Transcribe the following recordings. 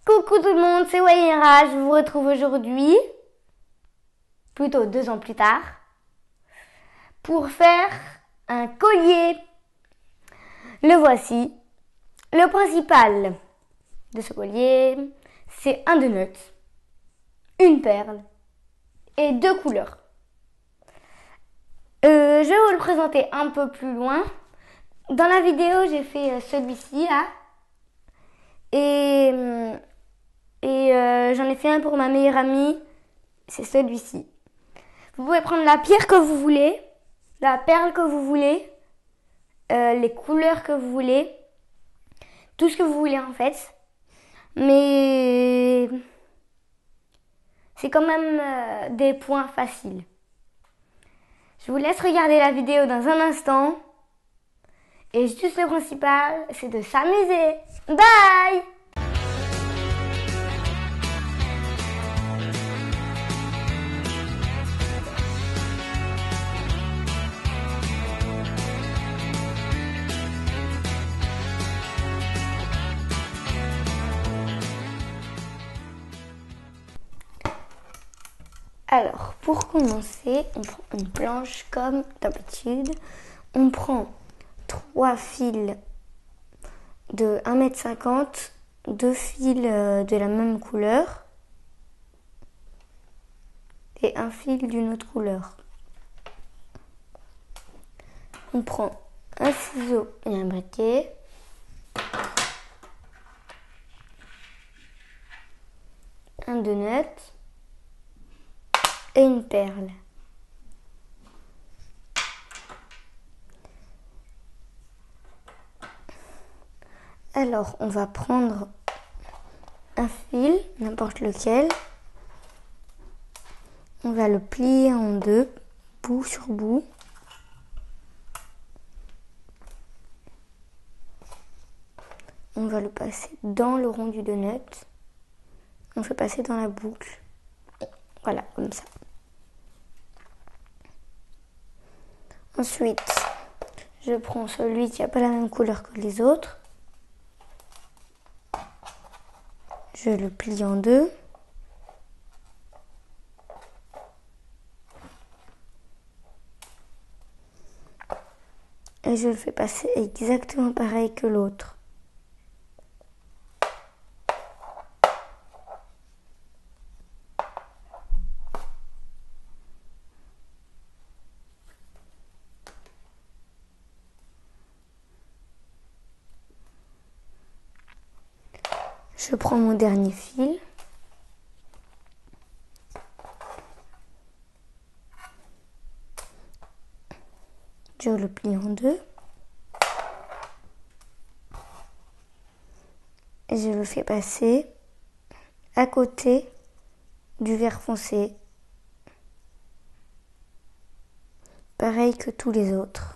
Coucou tout le monde, c'est Wayera, je vous retrouve aujourd'hui, plutôt 2 ans plus tard, pour faire un collier. Le voici. Le principal de ce collier, c'est un donut, une perle et 2 couleurs. Je vais vous le présenter un peu plus loin. Dans la vidéo, j'ai fait celui-ci là. Et j'en ai fait un pour ma meilleure amie. C'est celui-ci. Vous pouvez prendre la pierre que vous voulez, la perle que vous voulez, les couleurs que vous voulez, tout ce que vous voulez en fait. Mais c'est quand même des points faciles. Je vous laisse regarder la vidéo dans un instant. Et juste le principal, c'est de s'amuser. Bye! Alors, pour commencer, on prend une planche comme d'habitude. On prend 3 fils de 1,50 m, 2 fils de la même couleur et un fil d'une autre couleur. On prend un ciseau et un briquet. Un donut et une perle. Alors, on va prendre un fil, n'importe lequel. On va le plier en deux, bout sur bout. On va le passer dans le rond du donut. On fait passer dans la boucle. Voilà, comme ça. Ensuite, je prends celui qui n'a pas la même couleur que les autres. Je le plie en deux. Et je le fais passer exactement pareil que l'autre. Je prends mon dernier fil. Je le plie en deux. Et je le fais passer à côté du vert foncé. Pareil que tous les autres.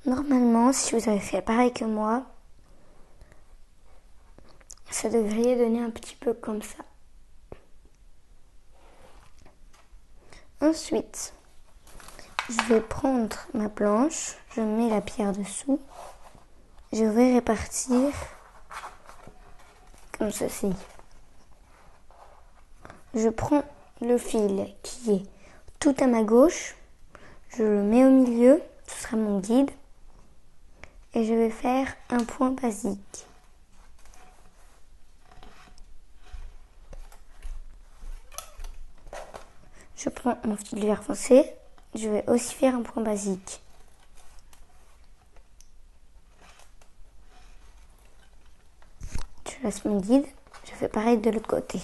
Normalement, si vous avez fait pareil que moi, ça devrait donner un petit peu comme ça. Ensuite, je vais prendre ma planche, je mets la pierre dessous, je vais répartir comme ceci. Je prends le fil qui est tout à ma gauche, je le mets au milieu, ce sera mon guide, et je vais faire un point basique. Je prends mon fil vert foncé, je vais aussi faire un point basique. Je laisse mon guide, je fais pareil de l'autre côté.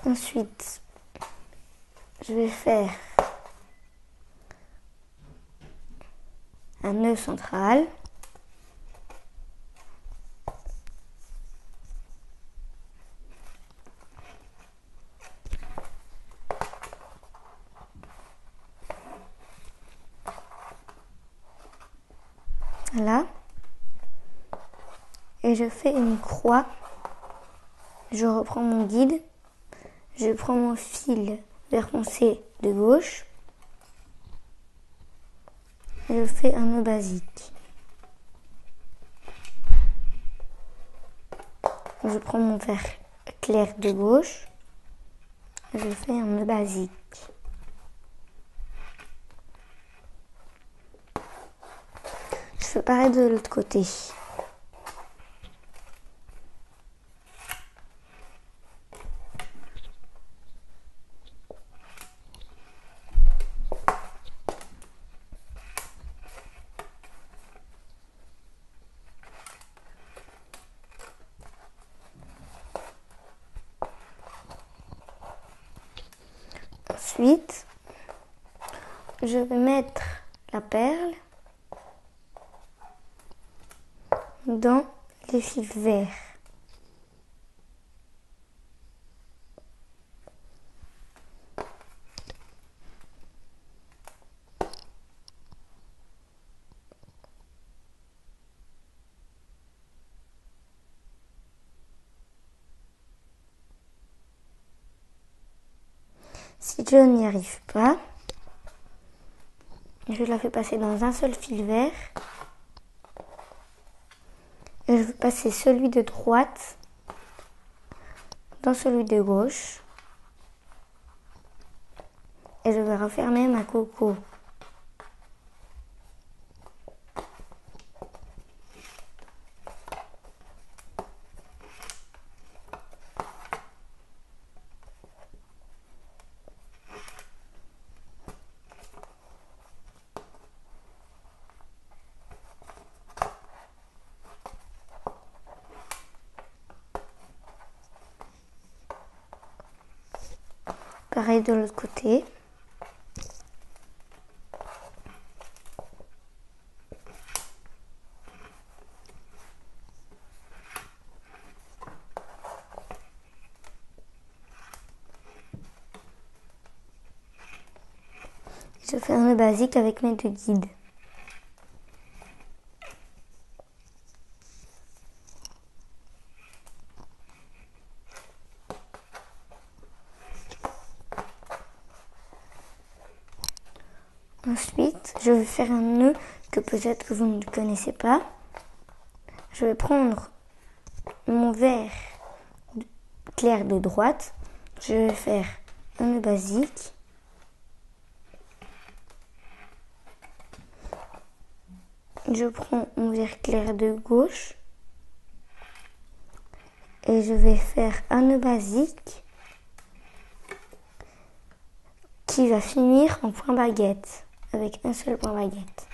Ensuite, je vais faire un nœud central. Là. Et je fais une croix. Je reprends mon guide. Je prends mon fil vert foncé de gauche. Et je fais un nœud basique. Je prends mon vert clair de gauche. Et je fais un nœud basique. Je fais pareil de l'autre côté. Ensuite, je vais mettre la perle dans les fils verts. Si je n'y arrive pas, je la fais passer dans un seul fil vert. Et je vais passer celui de droite dans celui de gauche. Et je vais refermer ma coco. Pareil de l'autre côté. Je fais un nœud basique avec mes deux guides. Ensuite, je vais faire un nœud que peut-être que vous ne connaissez pas. Je vais prendre mon vert clair de droite. Je vais faire un nœud basique. Je prends mon vert clair de gauche. Et je vais faire un nœud basique qui va finir en point baguette. Avec un seul point baguette.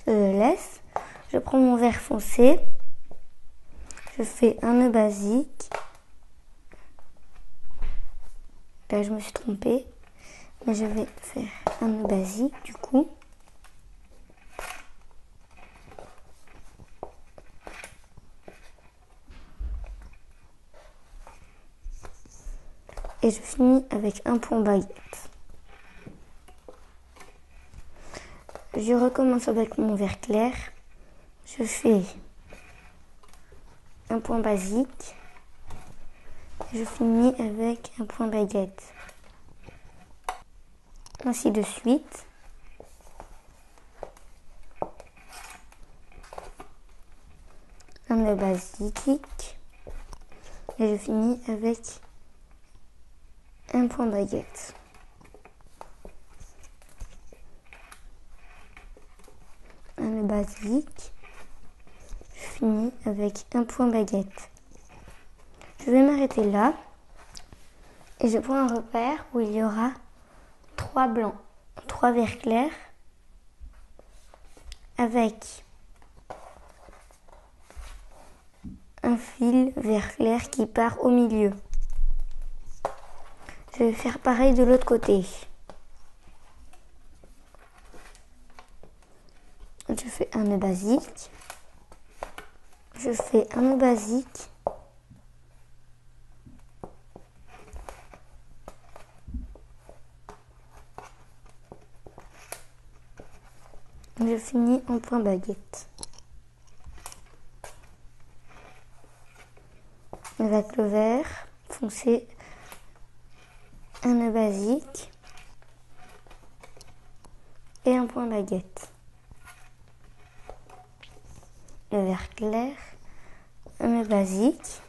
Je le laisse. Je prends mon vert foncé. Je fais un nœud basique. Là, je me suis trompée. Mais je vais faire un nœud basique du coup. Et je finis avec un point baguette. Je recommence avec mon vert clair. Je fais un point basique. Je finis avec un point baguette. Ainsi de suite. Un nœud basique. Et je finis avec un point baguette. Un nœud basique. Je finis avec un point baguette. Je vais m'arrêter là. Et je prends un repère où il y aura 3 blancs, 3 verts clairs avec un fil vert clair qui part au milieu. Je vais faire pareil de l'autre côté. Je fais un nœud basique. Je fais un nœud basique. Je finis en point baguette. Avec le vert foncé, un nœud basique et un point baguette. Le vert clair, un nœud basique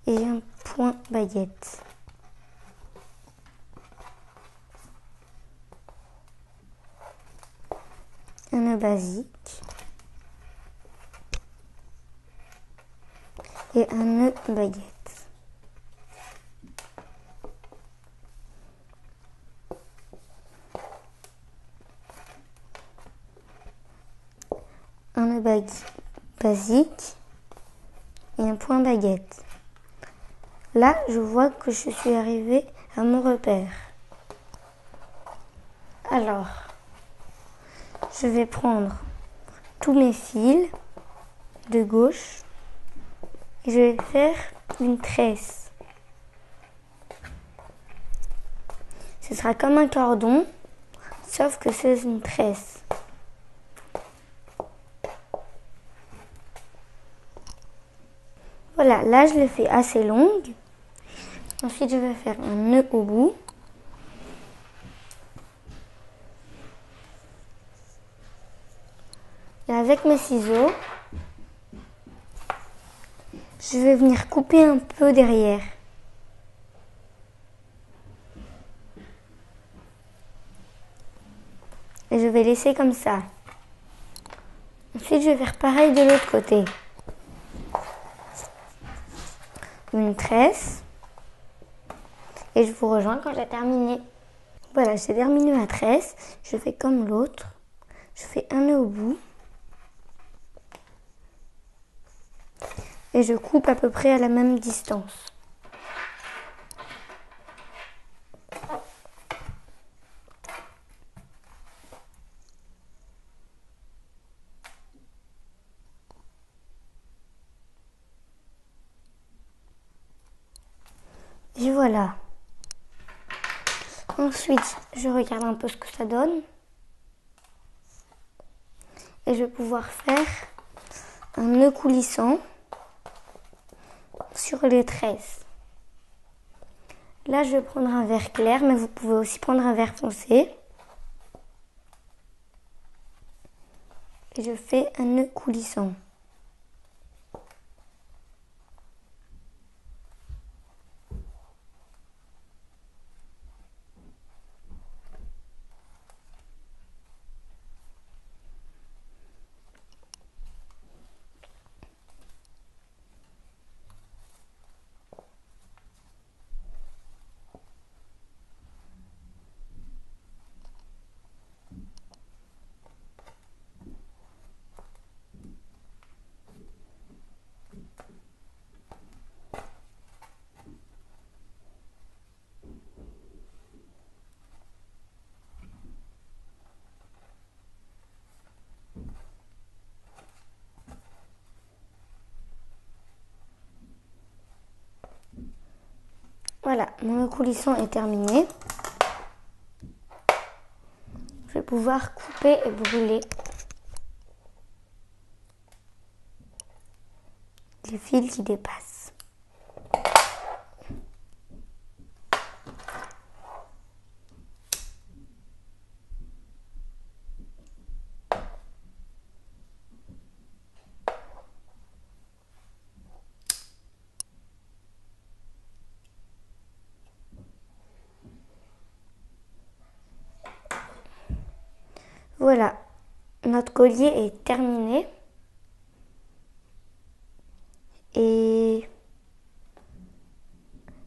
et un point baguette. Un nœud basique et un nœud baguette. Un nœud basique et un point baguette. Là, je vois que je suis arrivée à mon repère. Alors, je vais prendre tous mes fils de gauche et je vais faire une tresse. Ce sera comme un cordon, sauf que c'est une tresse. Voilà, là je l'ai fait assez longue. Ensuite, je vais faire un nœud au bout. Et avec mes ciseaux, je vais venir couper un peu derrière. Et je vais laisser comme ça. Ensuite, je vais faire pareil de l'autre côté. Une tresse. Et je vous rejoins quand j'ai terminé. Voilà, j'ai terminé ma tresse. Je fais comme l'autre. Je fais un nœud au bout. Et je coupe à peu près à la même distance. Et voilà. Ensuite, je regarde un peu ce que ça donne. Et je vais pouvoir faire un nœud coulissant sur les tresses. Là, je vais prendre un vert clair, mais vous pouvez aussi prendre un vert foncé. Et je fais un nœud coulissant. Voilà, mon nœud coulissant est terminé. Je vais pouvoir couper et brûler les fils qui dépassent. Voilà, notre collier est terminé. Et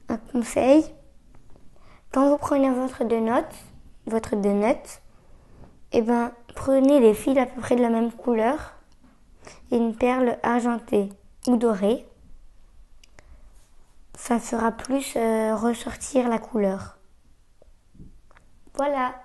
un conseil, quand vous prenez votre donut, et ben prenez les fils à peu près de la même couleur et une perle argentée ou dorée. Ça fera plus ressortir la couleur. Voilà.